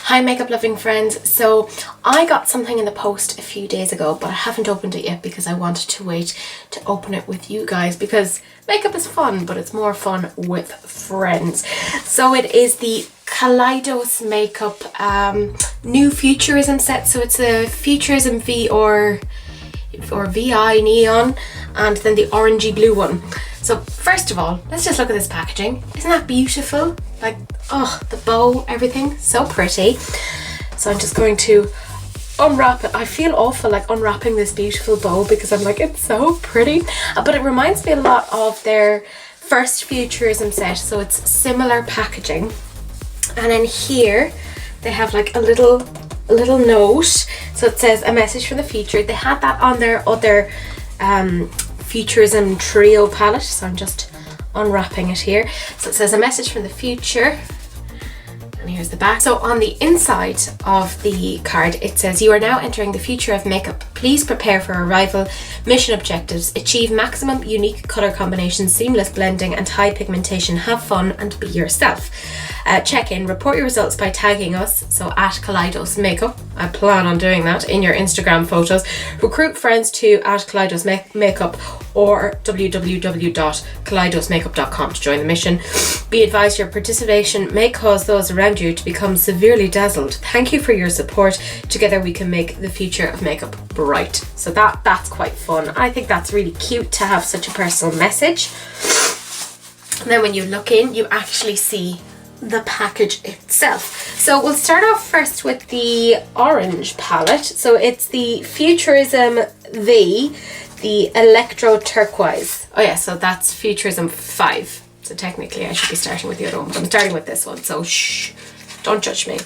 Hi makeup loving friends. So I got something in the post a few days ago, but I haven't opened it yet because I wanted to wait to open it with you guys because makeup is fun, but it's more fun with friends. So it is the Kaleidos Makeup new Futurism set. So it's a Futurism V or VI neon, and then the orangey blue one. So first of all, let's just look at this packaging. Isn't that beautiful? Like, oh, the bow, everything, so pretty. So I'm just going to unwrap it. I feel awful like unwrapping this beautiful bow because I'm like, it's so pretty. But it reminds me a lot of their first Futurism set, so it's similar packaging. And in here, they have like a little note. So it says a message from the future. They had that on their other Futurism Trio palette, so I'm just unwrapping it here. So it says a message from the future, and here's the back. So on the inside of the card it says, you are now entering the future of makeup. Please prepare for arrival. Mission objectives: achieve maximum unique color combinations, seamless blending and high pigmentation. Have fun and be yourself. Check in, report your results by tagging us, so at Kaleidos Makeup. I plan on doing that in your Instagram photos. Recruit friends to at Kaleidos Makeup or www.kaleidosmakeup.com to join the mission. Be advised, your participation may cause those around you to become severely dazzled. Thank you for your support. Together we can make the future of makeup bright. So that's quite fun. I think that's really cute to have such a personal message. And then when you look in, you actually see the package itself. So we'll start off first with the orange palette. So it's the Futurism V, the Electro-turquoise. Oh yeah, so that's Futurism V. So technically I should be starting with the other one, but I'm starting with this one, so shh, don't judge me.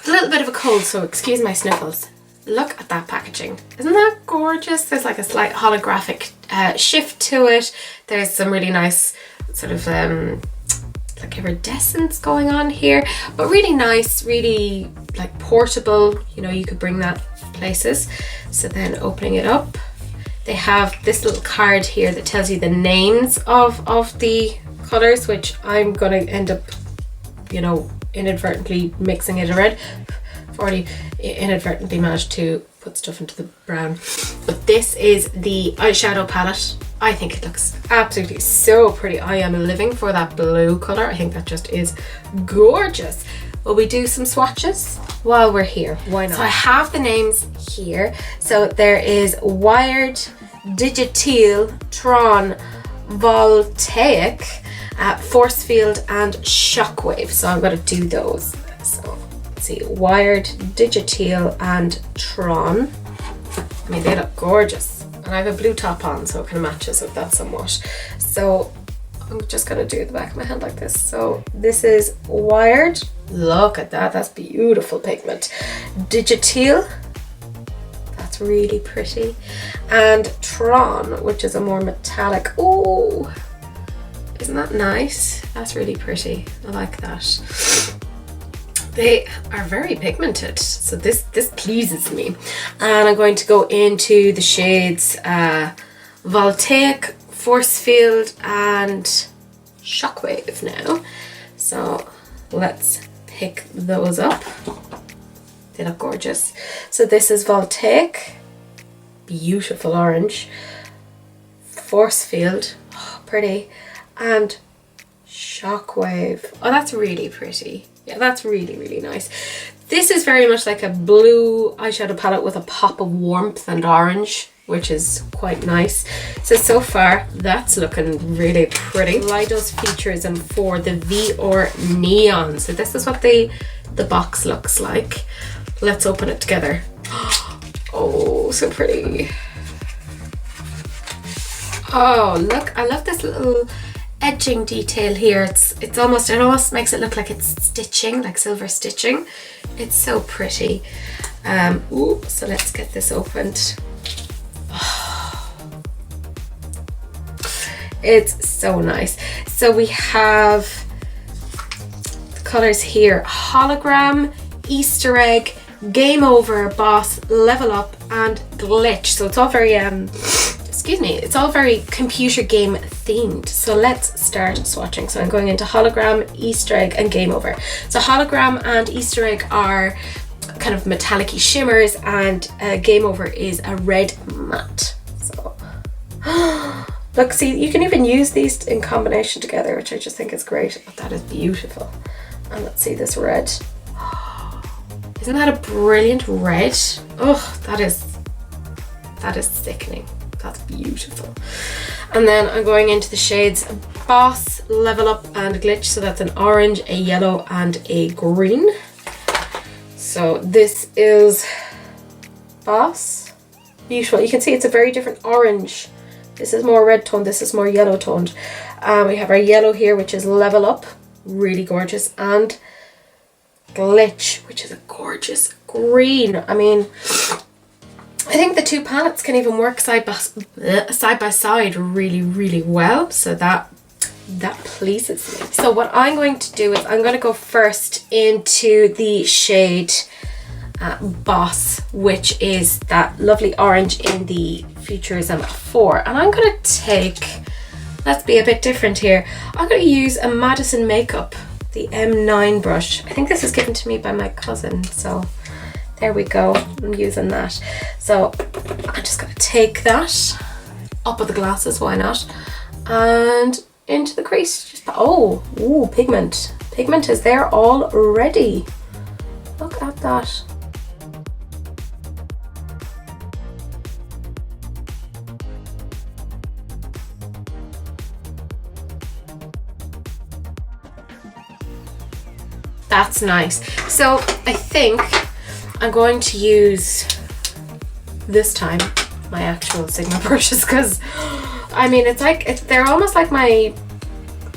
A little bit of a cold, so excuse my sniffles. Look at that packaging. Isn't that gorgeous? There's like a slight holographic shift to it. There's some really nice sort of like iridescence going on here, but really nice, really like portable, you know, you could bring that places. So then opening it up, they have this little card here that tells you the names of the colors, which I'm gonna end up, you know, inadvertently mixing it in red. I've already inadvertently managed to put stuff into the brown. But this is the eyeshadow palette. I think it looks absolutely so pretty. I am living for that blue color. I think that just is gorgeous. Will we do some swatches while we're here? Why not? So I have the names here. So there is Wired, Digital, Tron, Voltaic, Force Field and Shockwave. So I'm going to do those. So let's see, Wired, Digital and Tron. I mean, they look gorgeous. And I have a blue top on, so it kind of matches with that somewhat. So I'm just gonna do the back of my hand like this. So this is Wired. Look at that, that's beautiful pigment. Digital, that's really pretty. And Tron, which is a more metallic. Oh, isn't that nice? That's really pretty, I like that. They are very pigmented, so this pleases me. And I'm going to go into the shades Voltaic, Force Field and Shockwave now. So let's pick those up. They look gorgeous. So this is Voltaic, beautiful orange. Force Field, oh, pretty. And Shockwave, oh, that's really pretty. Yeah, that's really, really nice. This is very much like a blue eyeshadow palette with a pop of warmth and orange, which is quite nice. So far, that's looking really pretty. Kaleidos Futurism IV, the V or Neon. So this is what the box looks like. Let's open it together. Oh, so pretty. Oh, look, I love this little edging detail here. It almost makes it look like it's stitching, like silver stitching. It's so pretty. So let's get this opened. Oh, it's so nice. So we have the colors here: hologram, Easter egg, game over, boss, level up and glitch. So it's all very excuse me, it's all very computer game themed. So let's start swatching. So I'm going into hologram, Easter egg, and game over. So hologram and Easter egg are kind of metallic-y shimmers, and game over is a red matte. So look, see, you can even use these in combination together, which I just think is great. Oh, that is beautiful. And let's see this red. Isn't that a brilliant red? Oh, that is sickening. That's beautiful. And then I'm going into the shades Boss, Level Up, and Glitch. So that's an orange, a yellow, and a green. So this is Boss. Beautiful. You can see it's a very different orange. This is more red toned, this is more yellow toned. We have our yellow here, which is Level Up. Really gorgeous. And Glitch, which is a gorgeous green. I mean, I think the two palettes can even work side by side really, really well. So that pleases me. So what I'm going to do is I'm going to go first into the shade Boss, which is that lovely orange in the Futurism IV. And I'm going to take, let's be a bit different here. I'm going to use a Madison Makeup, the M9 brush. I think this was given to me by my cousin, so there we go. I'm using that. So I'm just going to take that up with the glasses, why not, and into the crease. Just ooh, pigment. Pigment is there already. Look at that. That's nice. So I think I'm going to use this time my actual Sigma brushes, because I mean it's like they're almost like my,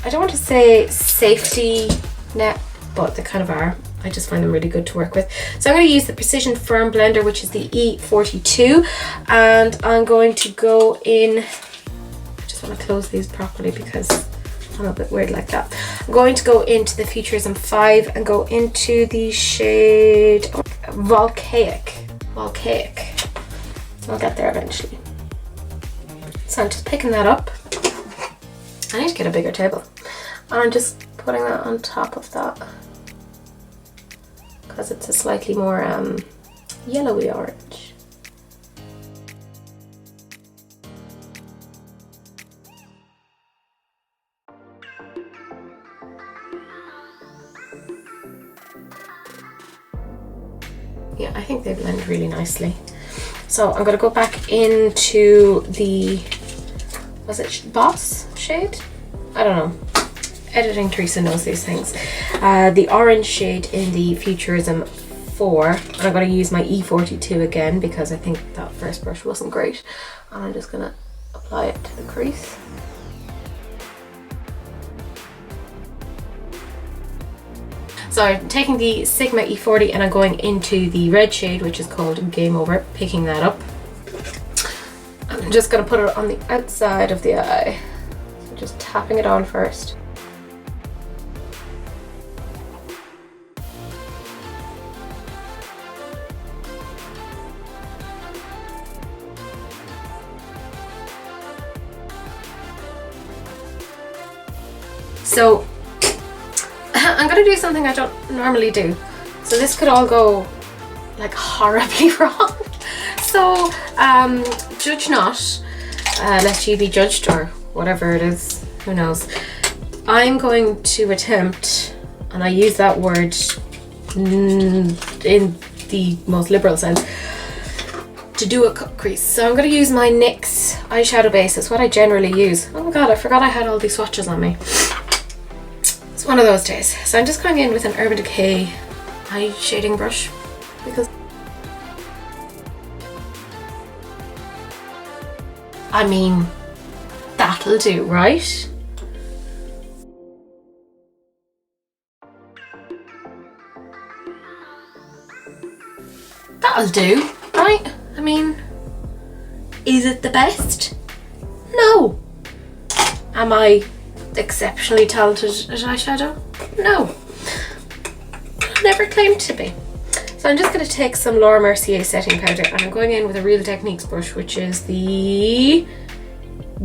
I don't want to say safety net, but they kind of are. I just find them really good to work with. So I'm going to use the Precision Firm Blender, which is the E42, and I'm going to go in, I just want to close these properly because I'm a bit weird like that. I'm going to go into the Futurism V and go into the shade Volcaic. I'll get there eventually. So I'm just picking that up. I need to get a bigger table. And I'm just putting that on top of that because it's a slightly more yellowy orange. Yeah, I think they blend really nicely. So I'm going to go back into the, was it Boss shade? I don't know. Editing Teresa knows these things. The orange shade in the Futurism IV. And I'm going to use my E42 again because I think that first brush wasn't great. And I'm just going to apply it to the crease. So I'm taking the Sigma E40 and I'm going into the red shade, which is called Game Over, picking that up. I'm just going to put it on the outside of the eye. So just tapping it on first. So I'm going to do something I don't normally do. So this could all go like horribly wrong. So judge not, lest you be judged, or whatever it is, who knows. I'm going to attempt, and I use that word in the most liberal sense, to do a cut crease. So I'm going to use my NYX eyeshadow base. It's what I generally use. Oh my god, I forgot I had all these swatches on me. It's one of those days. So I'm just going in with an Urban Decay eye shading brush because I mean, that'll do, right? That'll do, right? I mean, is it the best? No. Am I exceptionally talented at eyeshadow? No. I never claimed to be. So I'm just going to take some Laura Mercier setting powder and I'm going in with a Real Techniques brush, which is the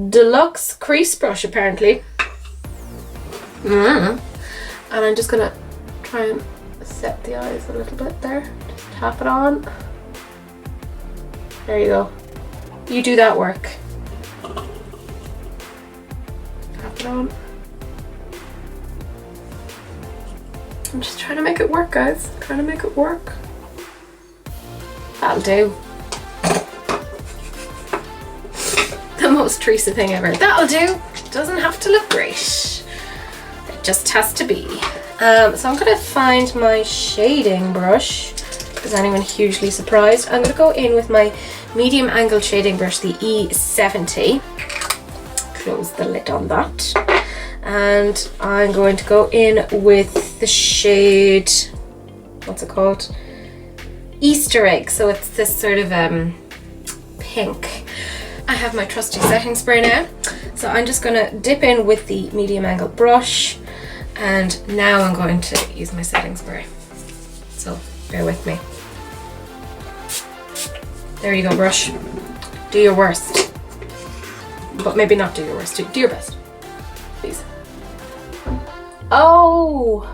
deluxe crease brush apparently. And I'm just gonna try and set the eyes a little bit there. Just tap it on. There you go. You do that work. Tap it on. I'm just trying to make it work, guys. Trying to make it work. That'll do. The most Teresa thing ever. That'll do. Doesn't have to look great. It just has to be. So I'm gonna find my shading brush. Is anyone hugely surprised? I'm gonna go in with my medium angle shading brush, the E70. Close the lid on that. And I'm going to go in with the shade, what's it called? Easter egg. So it's this sort of pink. I have my trusty setting spray now. So I'm just gonna dip in with the medium angle brush, and now I'm going to use my setting spray. So bear with me. There you go, brush. Do your worst. But maybe not do your worst, do your best. Please. Oh!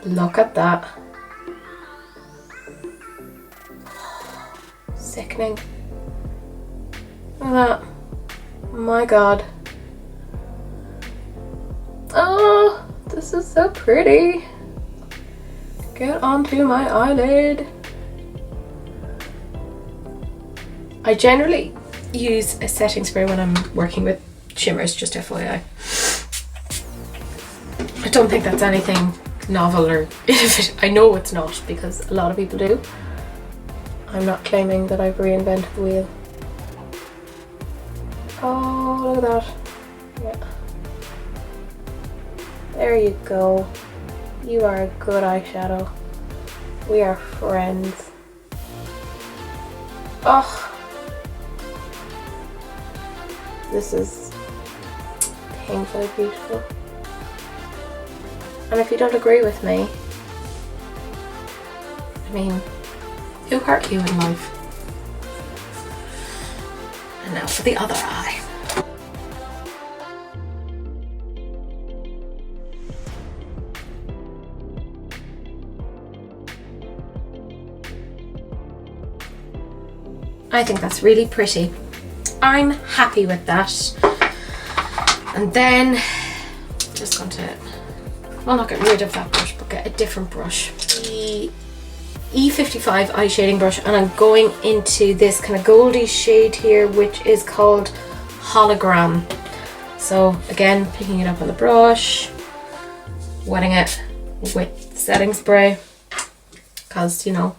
Look at that. Sickening. Look at that. Oh my god. Oh, this is so pretty. Get onto my eyelid. I generally use a setting spray when I'm working with shimmers, just FYI. I don't think that's anything novel or innovative. I know it's not, because a lot of people do. I'm not claiming that I've reinvented the wheel. Oh, look at that. Yeah. There you go. You are a good eyeshadow. We are friends. Oh. This is painfully beautiful. And if you don't agree with me, I mean, who hurt you in life? And now for the other eye. I think that's really pretty. I'm happy with that. And then I'm just going to, well, not get rid of that brush, but get a different brush. The E55 eye shading brush, and I'm going into this kind of goldy shade here, which is called Hologram. So again, picking it up on the brush, wetting it with setting spray, because, you know,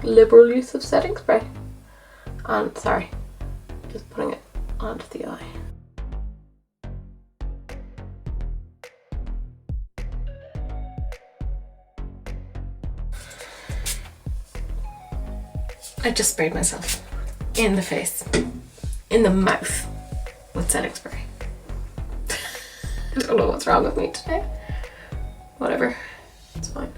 liberal use of setting spray. And sorry, just putting it onto the eye. I just sprayed myself in the face, in the mouth with setting spray. I don't know what's wrong with me today. Whatever, it's fine.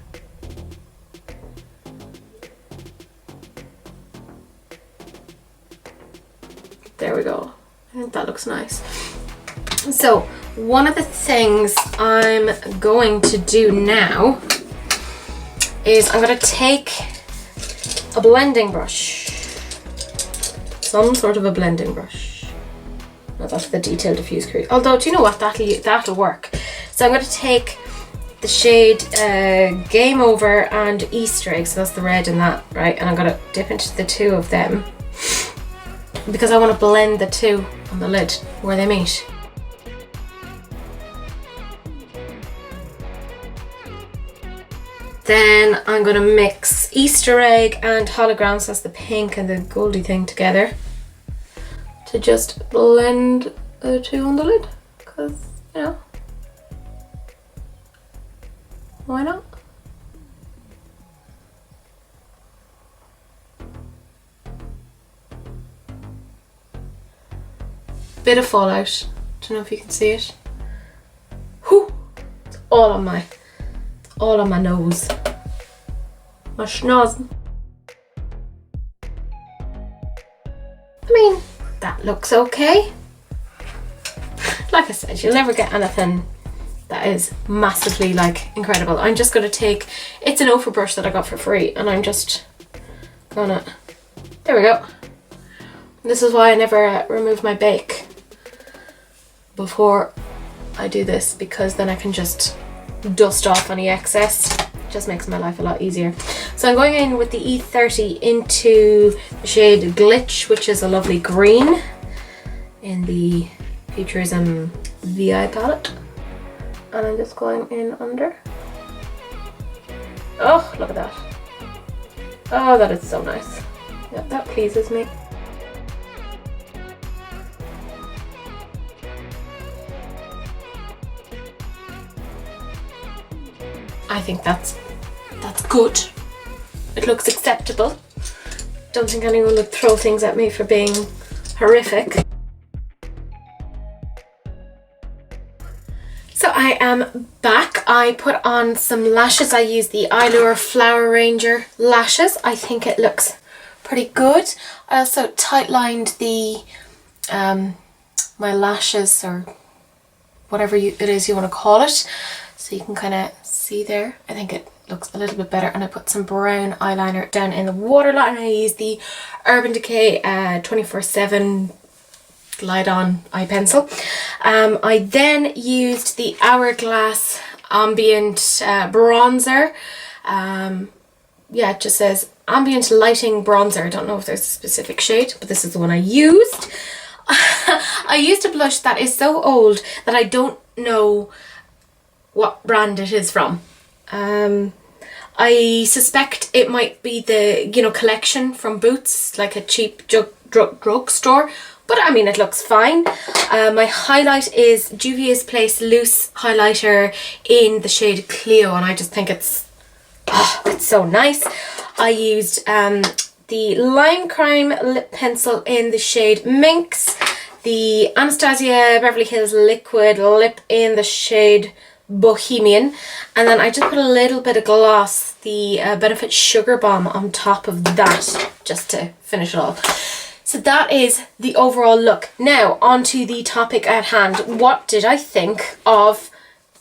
There we go. I think that looks nice. So one of the things I'm going to do now is I'm going to take a blending brush, some sort of a blending brush. No, that's the Detail Diffuse Crease. Although, do you know what? That'll work. So I'm going to take the shade Game Over and Easter Egg. So that's the red in that, right? And I'm going to dip into the two of them, because I want to blend the two on the lid where they meet. Then I'm going to mix Easter Egg and Hologram, so that's the pink and the goldy thing together, to just blend the two on the lid, because, you know, why not? Bit of fallout. Don't know if you can see it. Whew! It's all on my nose. My schnoz. I mean, that looks okay. Like I said, you'll never get anything that is massively like incredible. I'm just gonna take, it's an Ophir brush that I got for free, and I'm just gonna, there we go. This is why I never remove my bake before I do this, because then I can just dust off any excess. It just makes my life a lot easier. So I'm going in with the E30 into the shade Glitch, which is a lovely green, in the Futurism VI palette. And I'm just going in under. Oh, look at that. Oh, that is so nice. Yeah, that pleases me. I think that's good. It looks acceptable. Don't think anyone would throw things at me for being horrific. So I am back. I put on some lashes. I used the Eyelure Flower Ranger lashes. I think it looks pretty good. I also tight-lined the my lashes, or whatever it is you want to call it, so you can kind of see there. I think it looks a little bit better, and I put some brown eyeliner down in the waterline. I used the Urban Decay 24/7 Glide On eye pencil. I then used the Hourglass Ambient bronzer. Yeah, it just says Ambient Lighting Bronzer. I don't know if there's a specific shade, but this is the one I used. I used a blush that is so old that I don't know what brand it is from. I suspect it might be the, you know, collection from Boots, like a cheap drugstore. But I mean, it looks fine. My highlight is Juvia's Place Loose Highlighter in the shade Clio, and I just think it's so nice. I used the Lime Crime lip pencil in the shade Minx, the Anastasia Beverly Hills liquid lip in the shade Bohemian, and then I just put a little bit of gloss, the Benefit Sugar Bomb, on top of that, just to finish it off. So that is the overall look. Now, onto the topic at hand. What did I think of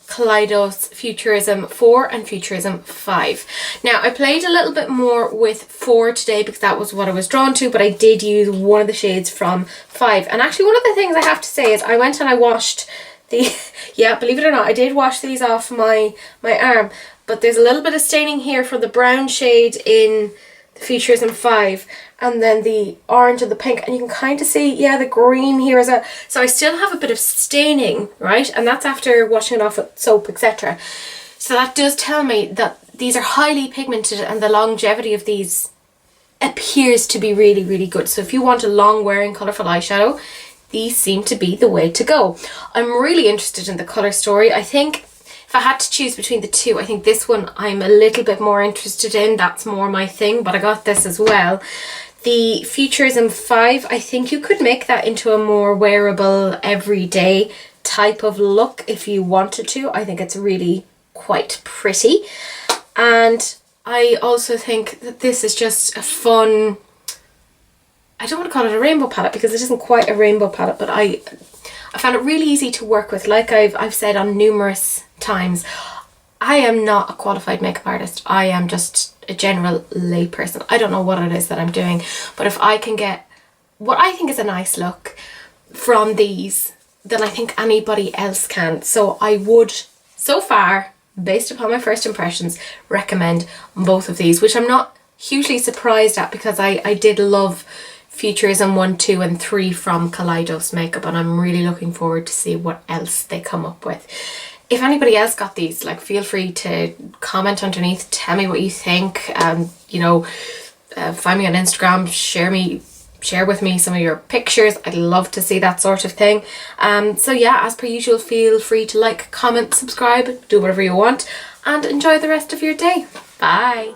Kaleidos Futurism 4 and Futurism 5? Now, I played a little bit more with 4 today because that was what I was drawn to, but I did use one of the shades from 5. And actually, one of the things I have to say is I went and I washed the, yeah, believe it or not, I did wash these off my arm, but there's a little bit of staining here for the brown shade in the Futurism 5, and then the orange and the pink, and you can kind of see, yeah, the green here as well. So I still have a bit of staining, right? And that's after washing it off with soap, etc. So that does tell me that these are highly pigmented, and the longevity of these appears to be really, really good. So if you want a long wearing colourful eyeshadow, these seem to be the way to go. I'm really interested in the colour story. I think if I had to choose between the two, I think this one I'm a little bit more interested in. That's more my thing, but I got this as well. The Futurism 5, I think you could make that into a more wearable, everyday type of look if you wanted to. I think it's really quite pretty. And I also think that this is just a fun, I don't want to call it a rainbow palette because it isn't quite a rainbow palette, but I found it really easy to work with. Like I've said on numerous times, I am not a qualified makeup artist. I am just a general lay person. I don't know what it is that I'm doing, but if I can get what I think is a nice look from these, then I think anybody else can. So I would, so far, based upon my first impressions, recommend both of these, which I'm not hugely surprised at because I did love Futurism 1, 2 and 3 from Kaleidos Makeup, and I'm really looking forward to see what else they come up with. If anybody else got these, like, feel free to comment underneath, tell me what you think, you know, find me on Instagram, share with me some of your pictures. I'd love to see that sort of thing. So yeah, as per usual, feel free to like, comment, subscribe, do whatever you want, and enjoy the rest of your day. Bye.